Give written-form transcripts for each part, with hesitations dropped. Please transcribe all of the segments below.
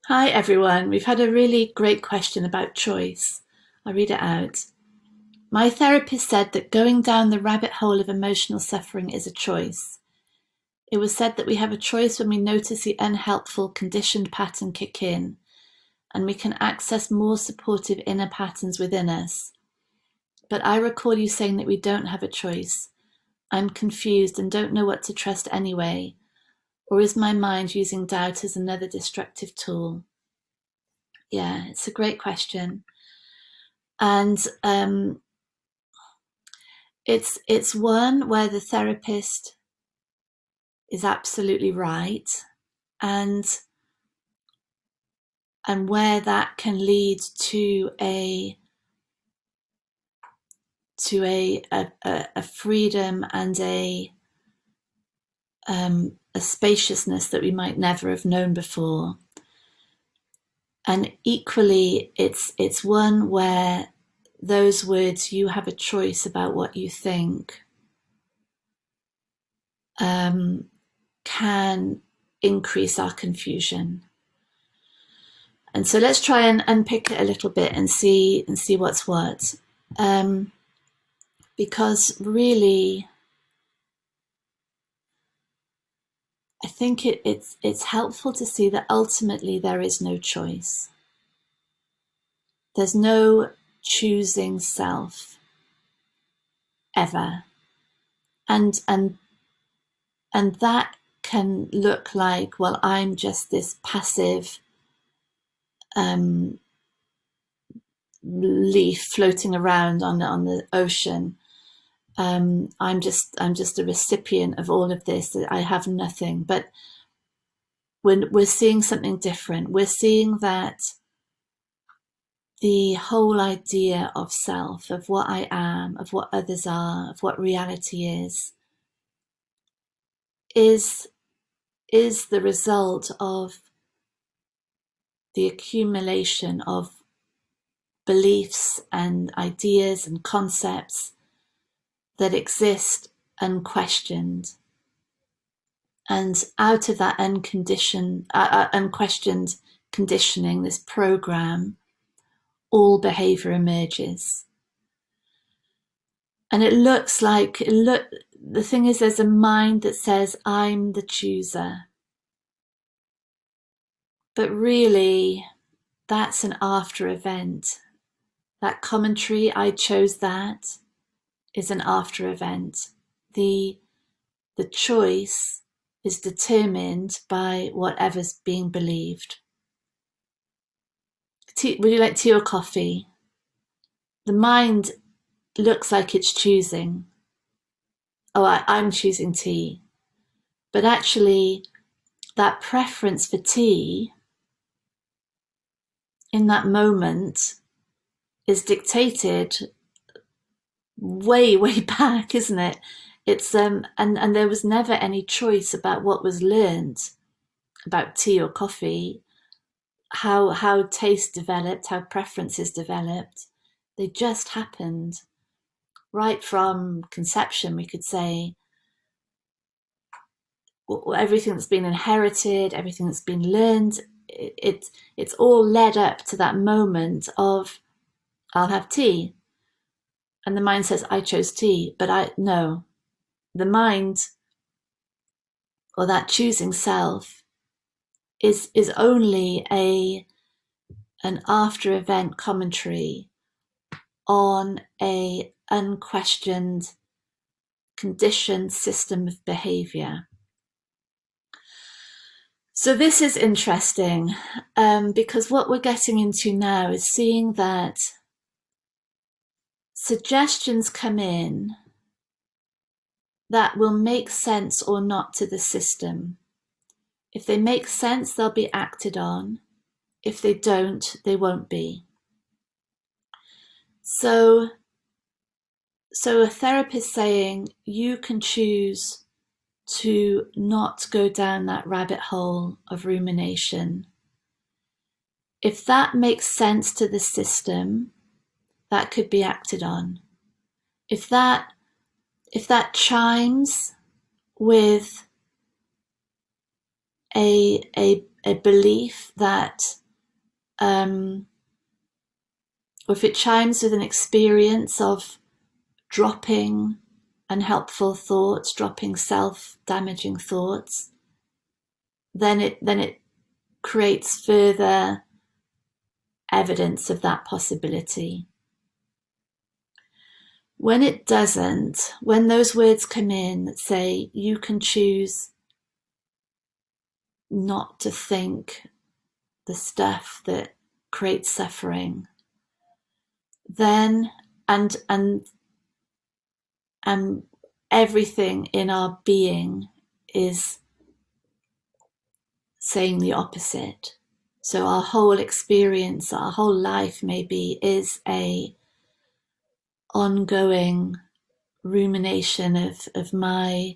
Hi everyone, we've had a really great question about choice. I'll read it out. My therapist said that going down the rabbit hole of emotional suffering is a choice. It was said that we have a choice when we notice the unhelpful conditioned pattern kick in, and we can access more supportive inner patterns within us. But I recall you saying that we don't have a choice. I'm confused and don't know what to trust anyway. Or is my mind using doubt as another destructive tool? Yeah, it's a great question. And it's one where the therapist is absolutely right, and where that can lead to a freedom and a spaciousness that we might never have known before. And equally, it's one where those words, you have a choice about what you think, can increase our confusion. And so let's try and unpick it a little bit and see what's what. Because really, I think it's helpful to see that ultimately there is no choice. There's no choosing self ever. And that can look like, well, I'm just this passive leaf floating around on the ocean. I'm just a recipient of all of this. I have nothing. But when we're seeing something different, we're seeing that the whole idea of self, of what I am, of what others are, of what reality is is the result of the accumulation of beliefs and ideas and concepts that exist unquestioned. And out of that unquestioned conditioning, this program, all behavior emerges. And it looks like, the thing is, there's a mind that says, I'm the chooser. But really, that's an after event. That commentary, I chose that, is an after event. The choice is determined by whatever's being believed. Would you like tea or coffee? The mind looks like it's choosing. Oh, I'm choosing tea. But actually, that preference for tea in that moment is dictated way, way back, isn't it? It's and there was never any choice about what was learned about tea or coffee, how taste developed, how preferences developed. They just happened right from conception, we could say. Everything that's been inherited, everything that's been learned, it's all led up to that moment of, I'll have tea. And the mind says, I chose tea, but I no. The mind, or that choosing self, is only an after event commentary on a unquestioned conditioned system of behavior. So this is interesting, because what we're getting into now is seeing that suggestions come in that will make sense or not to the system. If they make sense, they'll be acted on. If they don't, they won't be. So a therapist saying you can choose to not go down that rabbit hole of rumination. If that makes sense to the system, that could be acted on. If that chimes with a a belief that, or if it chimes with an experience of dropping unhelpful thoughts, dropping self-damaging thoughts, then it creates further evidence of that possibility. When it doesn't, when those words come in that say you can choose not to think the stuff that creates suffering, then and everything in our being is saying the opposite. So our whole experience, our whole life maybe is a ongoing rumination of my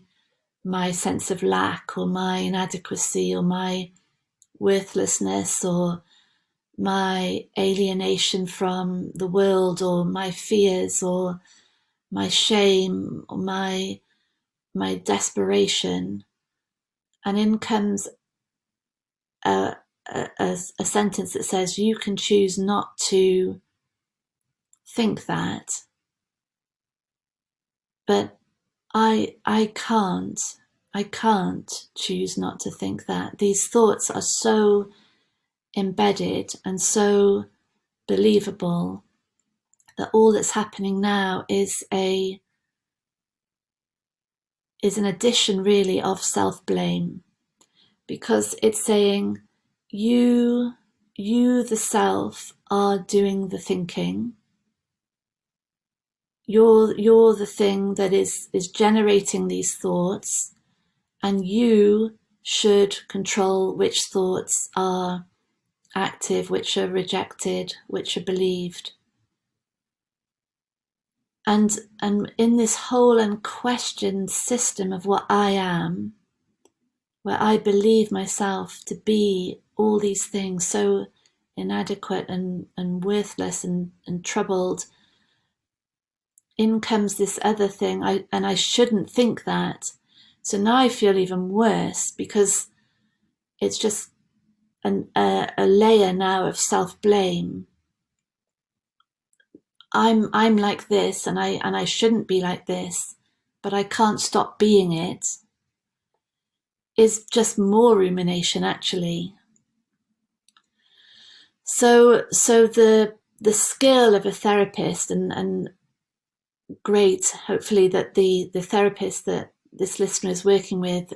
sense of lack, or my inadequacy, or my worthlessness, or my alienation from the world, or my fears, or my shame, or my desperation. And in comes a sentence that says you can choose not to think that, but I can't choose not to think that. These thoughts are so embedded and so believable that all that's happening now is an addition really of self-blame, because it's saying you the self are doing the thinking. You're the thing that is generating these thoughts, and you should control which thoughts are active, which are rejected, which are believed. And in this whole unquestioned system of what I am, where I believe myself to be all these things, so inadequate and worthless and troubled, in comes this other thing, and I shouldn't think that. So now I feel even worse, because it's just a layer now of self-blame. I'm like this, and I shouldn't be like this, but I can't stop being it, is just more rumination, actually. So the skill of a therapist, and great, hopefully, that the therapist that this listener is working with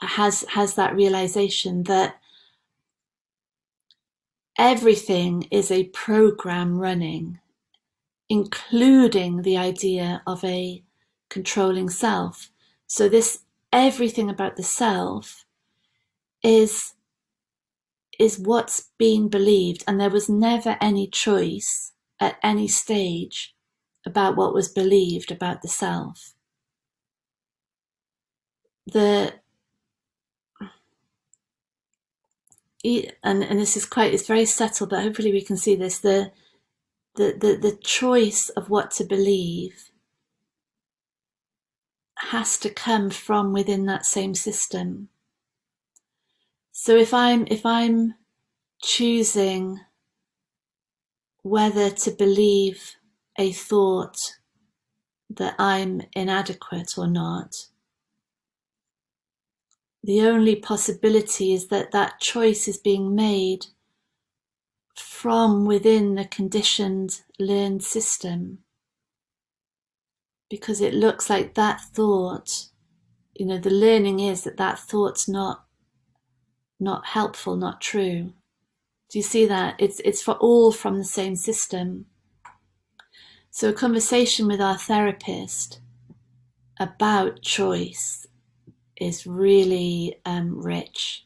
has that realization that everything is a program running, including the idea of a controlling self. So this, everything about the self is what's being believed, and there was never any choice at any stage about what was believed about the self. And this is it's very subtle, but hopefully we can see this, the choice of what to believe has to come from within that same system. So if I'm choosing whether to believe a thought that I'm inadequate or not, the only possibility is that that choice is being made from within the conditioned, learned system, because it looks like that thought, the learning is that thought's not helpful, not true. Do you see that? It's for all from the same system. So a conversation with our therapist about choice is really rich.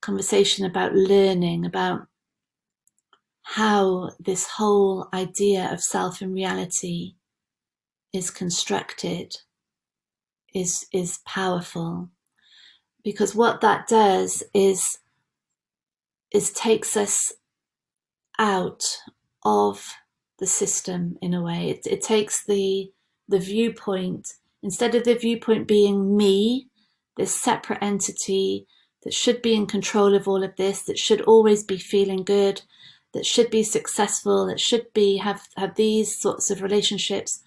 Conversation about learning, about how this whole idea of self and reality is constructed, is powerful, because what that does is takes us out of the system in a way. It takes the viewpoint, instead of the viewpoint being me, this separate entity that should be in control of all of this, that should always be feeling good, that should be successful, that should be have these sorts of relationships.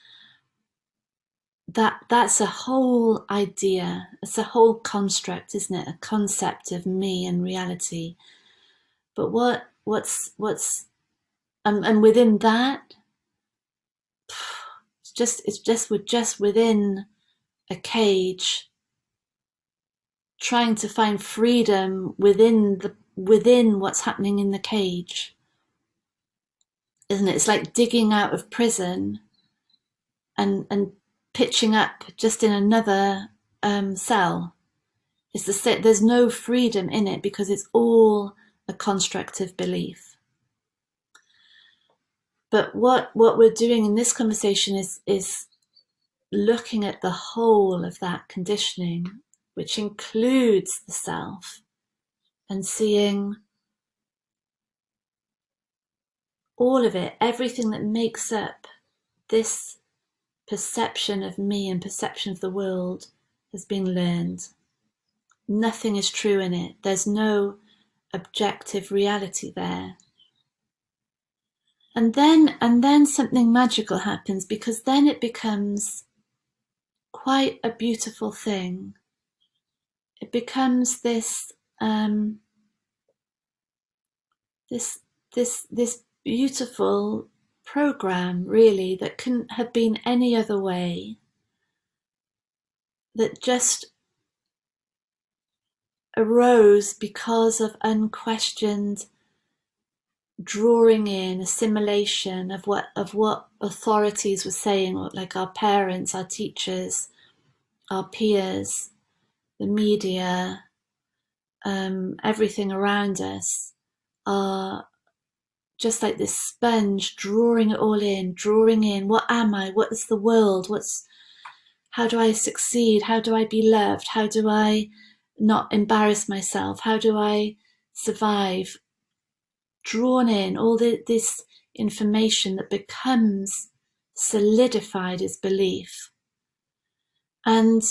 That's a whole idea. It's a whole construct, isn't it? A concept of me and reality. But what's and within that, we're just within a cage, trying to find freedom within what's happening in the cage, isn't it? It's like digging out of prison and pitching up just in another cell. There's no freedom in it because it's all a construct of belief. But what we're doing in this conversation is looking at the whole of that conditioning, which includes the self, and seeing all of it, everything that makes up this perception of me and perception of the world has been learned. Nothing is true in it. There's no objective reality there. And then something magical happens, because then it becomes quite a beautiful thing. It becomes this this beautiful program, really, that couldn't have been any other way, that just arose because of unquestioned drawing in, assimilation of what authorities were saying, like our parents, our teachers, our peers, the media, everything around us, are just like this sponge, drawing it all in, drawing in, what am I? What is the world? How do I succeed? How do I be loved? How do I not embarrass myself? How do I survive? Drawn in all this information that becomes solidified as belief. And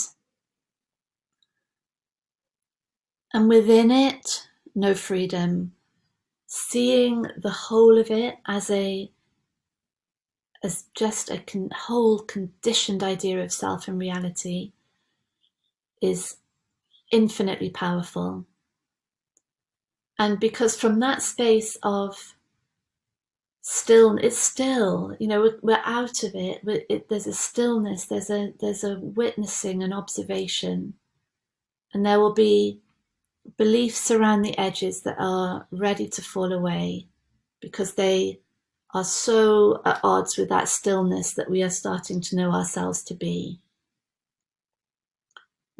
within it, no freedom. Seeing the whole of it as just a whole conditioned idea of self and reality is infinitely powerful. And because from that space of it's still, we're out of it. There's a stillness, there's a witnessing and observation, and there will be beliefs around the edges that are ready to fall away because they are so at odds with that stillness that we are starting to know ourselves to be.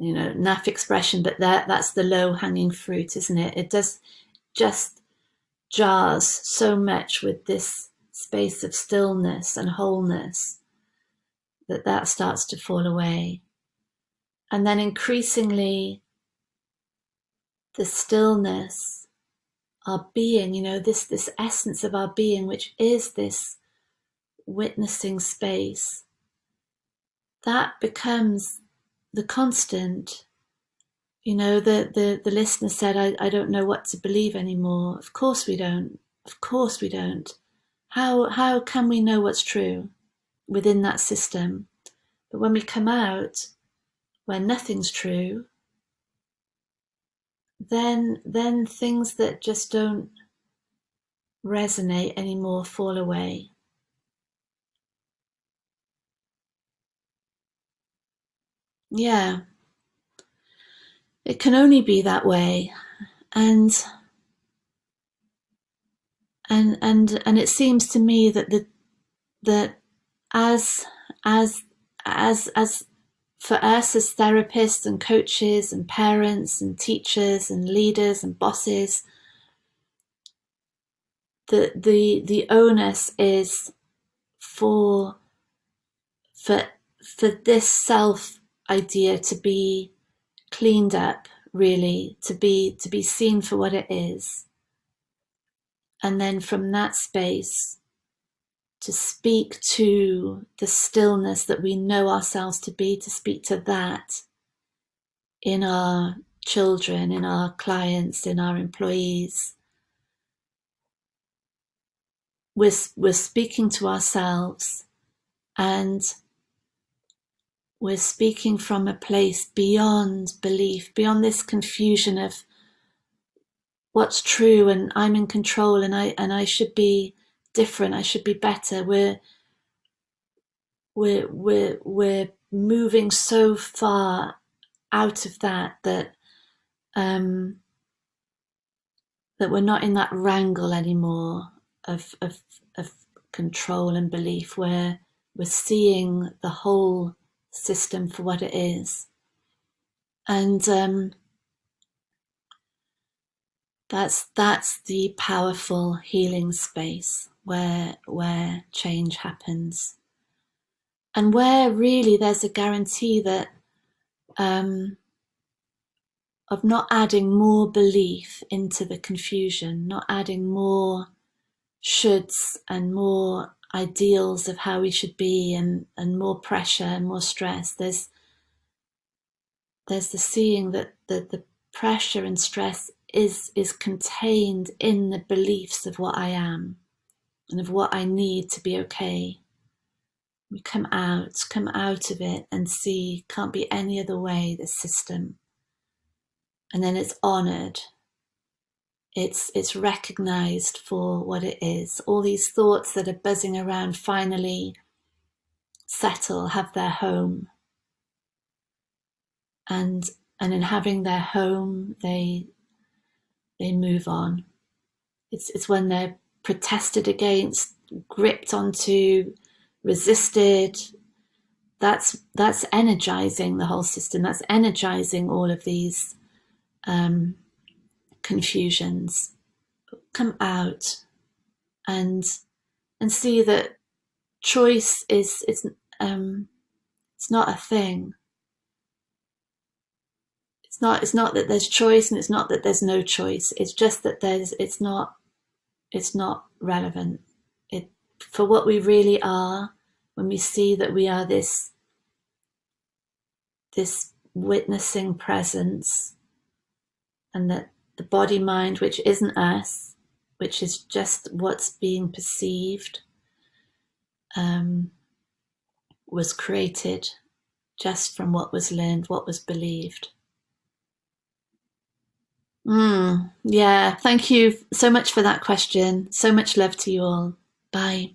Naff expression, but that's the low-hanging fruit, isn't it? It does just jars so much with this space of stillness and wholeness that starts to fall away. And then increasingly, the stillness, our being, this essence of our being, which is this witnessing space, that becomes the constant. The listener said, I don't know what to believe anymore. Of course we don't. Of course we don't. How can we know what's true within that system? But when we come out where nothing's true, then things that just don't resonate anymore fall away. Yeah. It can only be that way. And it seems to me that as for us as therapists and coaches and parents and teachers and leaders and bosses, the onus is for this self idea to be cleaned up, really, to be seen for what it is, and then from that space to speak to the stillness that we know ourselves to be, to speak to that in our children, in our clients, in our employees. We're speaking to ourselves, and we're speaking from a place beyond belief, beyond this confusion of what's true and I'm in control and I should be different, I should be better. We're moving so far out of that that we're not in that wrangle anymore of control and belief, where we're seeing the whole system for what it is. And that's the powerful healing space where change happens, and where really there's a guarantee that of not adding more belief into the confusion, not adding more shoulds and more ideals of how we should be, and more pressure and more stress. There's the seeing that the pressure and stress is contained in the beliefs of what I am and of what I need to be okay. We come out of it and see can't be any other way, this system. And then it's honored. It's recognized for what it is. All these thoughts that are buzzing around finally settle, have their home. And in having their home, they move on. It's when they're protested against, gripped onto, resisted. That's energizing the whole system. That's energizing all of these confusions. Come out and see that choice is it's not a thing. It's not that there's choice, and it's not that there's no choice. It's just that it's not relevant. It, for what we really are, when we see that we are this witnessing presence, and that the body mind, which isn't us, which is just what's being perceived, was created just from what was learned, what was believed. Yeah, thank you so much for that question. So much love to you all. Bye.